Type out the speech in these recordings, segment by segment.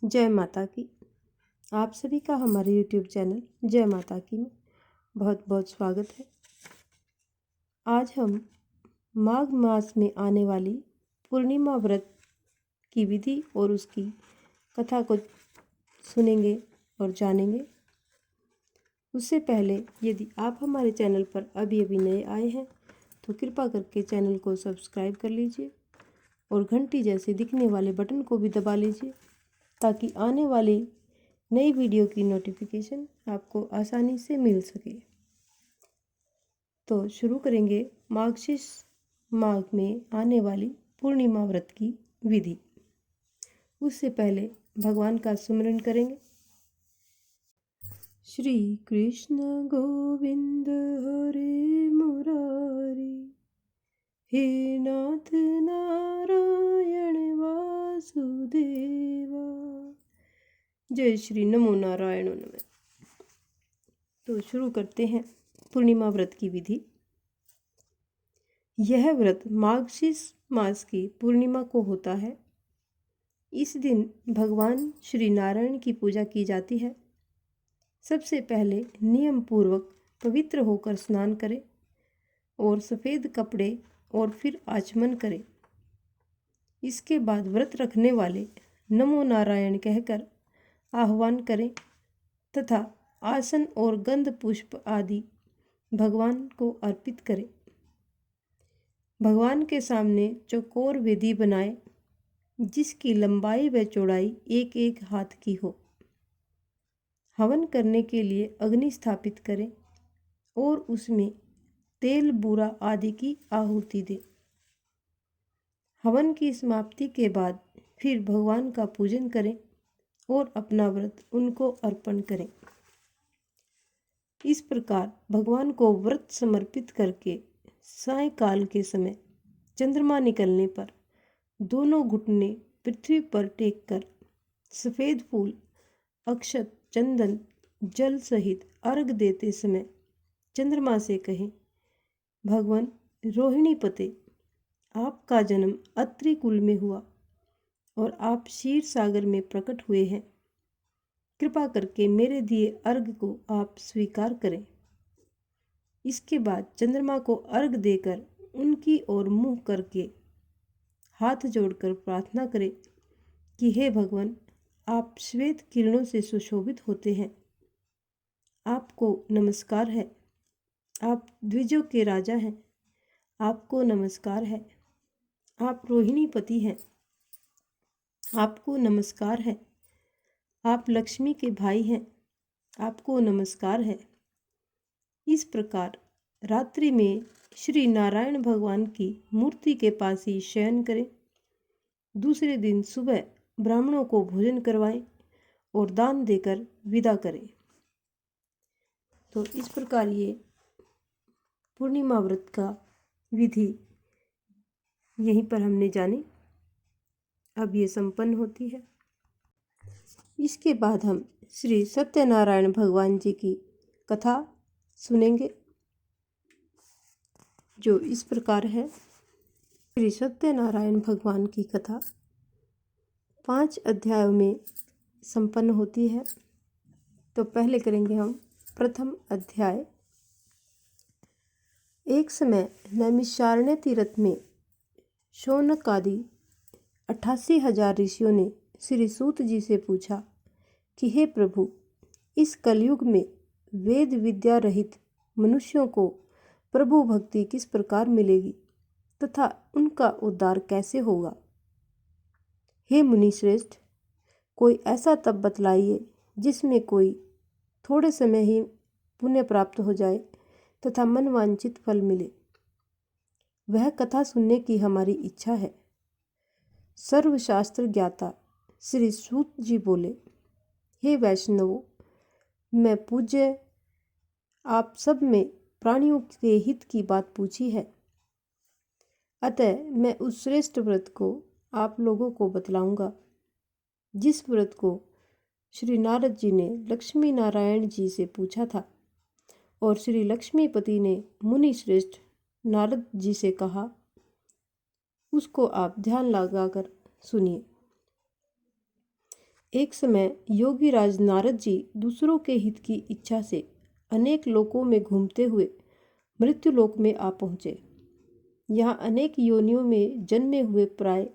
जय माता की। आप सभी का हमारे YouTube चैनल जय माता की में बहुत बहुत स्वागत है। आज हम माघ मास में आने वाली पूर्णिमा व्रत की विधि और उसकी कथा को सुनेंगे और जानेंगे। उससे पहले यदि आप हमारे चैनल पर अभी नए आए हैं तो कृपा करके चैनल को सब्सक्राइब कर लीजिए और घंटी जैसे दिखने वाले बटन को भी दबा लीजिए ताकि आने वाली नई वीडियो की नोटिफिकेशन आपको आसानी से मिल सके। तो शुरू करेंगे माघशीर्ष माघ में आने वाली पूर्णिमा व्रत की विधि। उससे पहले भगवान का सुमिरन करेंगे। श्री कृष्ण गोविंद हरे मुरारी, हे नाथ नारायण वासुदेवा। जय श्री नमो नारायण नमः। तो शुरू करते हैं पूर्णिमा व्रत की विधि। यह व्रत माघशीर्ष मास की पूर्णिमा को होता है। इस दिन भगवान श्री नारायण की पूजा की जाती है। सबसे पहले नियम पूर्वक पवित्र होकर स्नान करें और सफ़ेद कपड़े और फिर आचमन करें। इसके बाद व्रत रखने वाले नमो नारायण कहकर आह्वान करें तथा आसन और गंध पुष्प आदि भगवान को अर्पित करें। भगवान के सामने चौकोर वेदी बनाएं जिसकी लंबाई व चौड़ाई एक एक हाथ की हो। हवन करने के लिए अग्नि स्थापित करें और उसमें तेल बूरा आदि की आहुति दें। हवन की समाप्ति के बाद फिर भगवान का पूजन करें और अपना व्रत उनको अर्पण करें। इस प्रकार भगवान को व्रत समर्पित करके सायंकाल के समय चंद्रमा निकलने पर दोनों घुटने पृथ्वी पर टेक कर सफ़ेद फूल, अक्षत, चंदन, जल सहित अर्घ देते समय चंद्रमा से कहें, भगवान रोहिणी पते, आपका जन्म अत्रि कुल में हुआ और आप क्षीर सागर में प्रकट हुए हैं। कृपा करके मेरे दिए अर्घ को आप स्वीकार करें। इसके बाद चंद्रमा को अर्घ देकर उनकी ओर मुंह करके हाथ जोड़कर प्रार्थना करें कि हे भगवान, आप श्वेत किरणों से सुशोभित होते हैं। आपको नमस्कार है। आप द्विजों के राजा हैं। आपको नमस्कार है। आप रोहिणी पति हैं। आपको नमस्कार है। आप लक्ष्मी के भाई हैं। आपको नमस्कार है। इस प्रकार रात्रि में श्री नारायण भगवान की मूर्ति के पास ही शयन करें। दूसरे दिन सुबह ब्राह्मणों को भोजन करवाएं और दान देकर विदा करें। तो इस प्रकार ये पूर्णिमा व्रत का विधि यहीं पर हमने जानी। अब ये संपन्न होती है। इसके बाद हम श्री सत्यनारायण भगवान जी की कथा सुनेंगे जो इस प्रकार है। श्री सत्यनारायण भगवान की कथा 5 अध्यायों में संपन्न होती है। तो पहले करेंगे हम प्रथम अध्याय। एक समय नैमिषारण्य तीर्थ में शौनक आदि 88,000 ऋषियों ने श्री सूत जी से पूछा कि हे प्रभु, इस कलयुग में वेद विद्या रहित मनुष्यों को प्रभु भक्ति किस प्रकार मिलेगी तथा उनका उद्धार कैसे होगा। हे मुनि श्रेष्ठ, कोई ऐसा तप बतलाइए जिसमें कोई थोड़े समय ही पुण्य प्राप्त हो जाए तथा मनवांछित फल मिले। वह कथा सुनने की हमारी इच्छा है। सर्वशास्त्र ज्ञाता श्री सूत जी बोले, हे वैष्णवों, मैं पूज्य आप सब में प्राणियों के हित की बात पूछी है, अतः मैं उस श्रेष्ठ व्रत को आप लोगों को बतलाऊंगा जिस व्रत को श्री नारद जी ने लक्ष्मी नारायण जी से पूछा था और श्री लक्ष्मीपति ने मुनि श्रेष्ठ नारद जी से कहा, उसको आप ध्यान लगाकर सुनिए। एक समय योगी राज नारद जी दूसरों के हित की इच्छा से अनेक लोकों में घूमते हुए मृत्यु लोक में आ पहुँचे। यहाँ अनेक योनियों में जन्मे हुए प्राय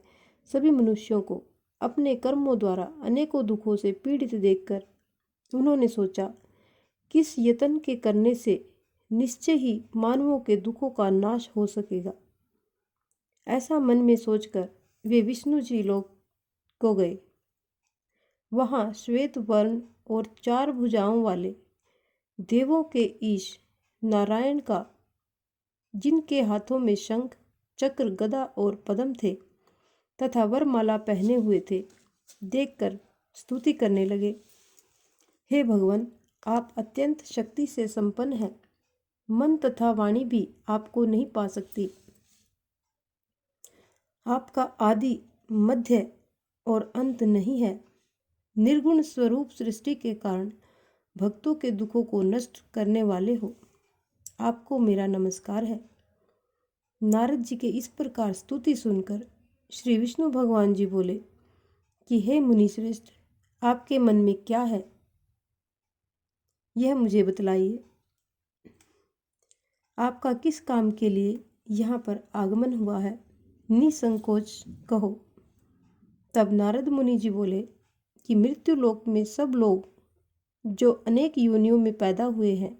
सभी मनुष्यों को अपने कर्मों द्वारा अनेकों दुखों से पीड़ित देखकर उन्होंने सोचा, किस यत्न के करने से निश्चय ही मानवों के दुखों का नाश हो सकेगा। ऐसा मन में सोचकर वे विष्णु जी लोक को गए। वहाँ श्वेत वर्ण और 4 भुजाओं वाले देवों के ईश नारायण का, जिनके हाथों में शंख, चक्र, गदा और पद्म थे तथा वरमाला पहने हुए थे, देखकर स्तुति करने लगे। हे भगवान, आप अत्यंत शक्ति से संपन्न हैं। मन तथा वाणी भी आपको नहीं पा सकती। आपका आदि, मध्य और अंत नहीं है। निर्गुण स्वरूप सृष्टि के कारण भक्तों के दुखों को नष्ट करने वाले हो। आपको मेरा नमस्कार है। नारद जी के इस प्रकार स्तुति सुनकर श्री विष्णु भगवान जी बोले कि हे मुनिश्रेष्ठ, आपके मन में क्या है, यह मुझे बतलाइए। आपका किस काम के लिए यहाँ पर आगमन हुआ है, निसंकोच कहो। तब नारद मुनि जी बोले कि मृत्यु लोक में सब लोग जो अनेक योनियों में पैदा हुए हैं,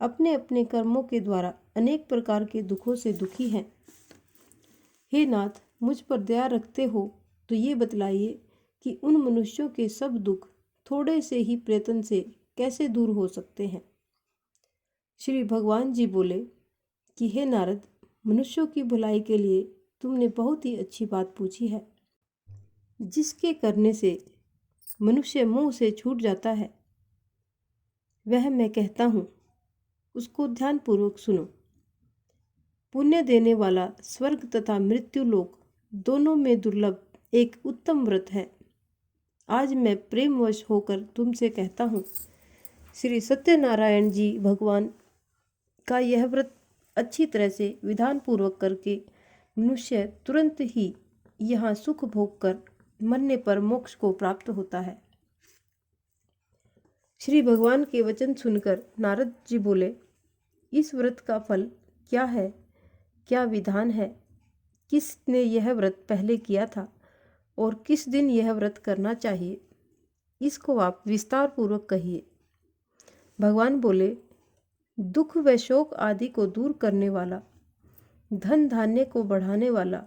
अपने अपने कर्मों के द्वारा अनेक प्रकार के दुखों से दुखी हैं। हे नाथ, मुझ पर दया रखते हो तो ये बतलाइए कि उन मनुष्यों के सब दुख थोड़े से ही प्रयत्न से कैसे दूर हो सकते हैं। श्री भगवान जी बोले कि हे नारद, मनुष्यों की भलाई के लिए तुमने बहुत ही अच्छी बात पूछी है। जिसके करने से मनुष्य मुंह से छूट जाता है, वह मैं कहता हूँ, उसको ध्यानपूर्वक सुनो। पुण्य देने वाला स्वर्ग तथा मृत्यु लोक दोनों में दुर्लभ एक उत्तम व्रत है। आज मैं प्रेमवश होकर तुमसे कहता हूँ, श्री सत्यनारायण जी भगवान का यह व्रत अच्छी तरह से विधान पूर्वक करके मनुष्य तुरंत ही यहाँ सुख भोग कर मरने पर मोक्ष को प्राप्त होता है। श्री भगवान के वचन सुनकर नारद जी बोले, इस व्रत का फल क्या है, क्या विधान है, किसने यह व्रत पहले किया था और किस दिन यह व्रत करना चाहिए, इसको आप विस्तार पूर्वक कहिए। भगवान बोले, दुख व शोक आदि को दूर करने वाला, धन धान्य को बढ़ाने वाला,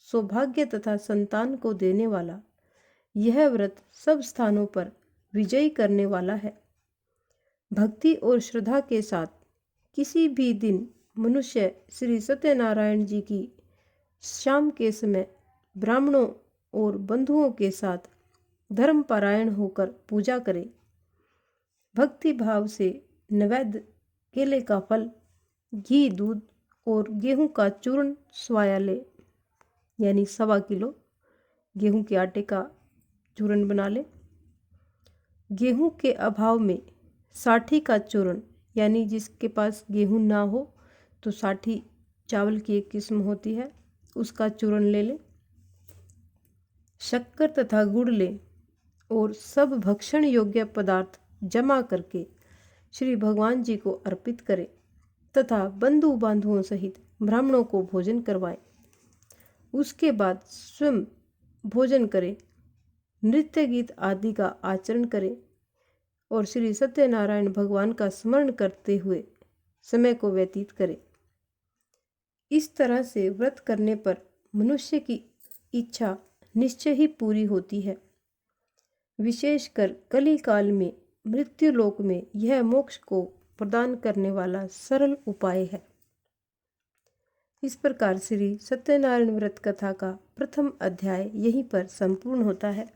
सौभाग्य तथा संतान को देने वाला, यह व्रत सब स्थानों पर विजयी करने वाला है। भक्ति और श्रद्धा के साथ किसी भी दिन मनुष्य श्री सत्यनारायण जी की शाम के समय ब्राह्मणों और बंधुओं के साथ धर्मपरायण होकर पूजा करे। भक्ति भाव से नैवेद्य केले का फल, घी, दूध और गेहूं का चूर्ण स्वाया ले, यानी 1.25 किलो गेहूं के आटे का चूर्ण बना ले। गेहूं के अभाव में साठी का चूर्ण, यानी जिसके पास गेहूं ना हो तो साठी चावल की एक किस्म होती है, उसका चूर्ण ले ले। शक्कर तथा गुड़ ले और सब भक्षण योग्य पदार्थ जमा करके श्री भगवान जी को अर्पित करे तथा बंधु बांधुओं सहित ब्राह्मणों को भोजन करवाए। उसके बाद स्वयं भोजन करे, नृत्य गीत आदि का आचरण करे और श्री सत्यनारायण भगवान का स्मरण करते हुए समय को व्यतीत करे। इस तरह से व्रत करने पर मनुष्य की इच्छा निश्चय ही पूरी होती है। विशेषकर कली काल में मृत्यु लोक में यह मोक्ष को प्रदान करने वाला सरल उपाय है। इस प्रकार श्री सत्यनारायण व्रत कथा का प्रथम अध्याय यहीं पर संपूर्ण होता है।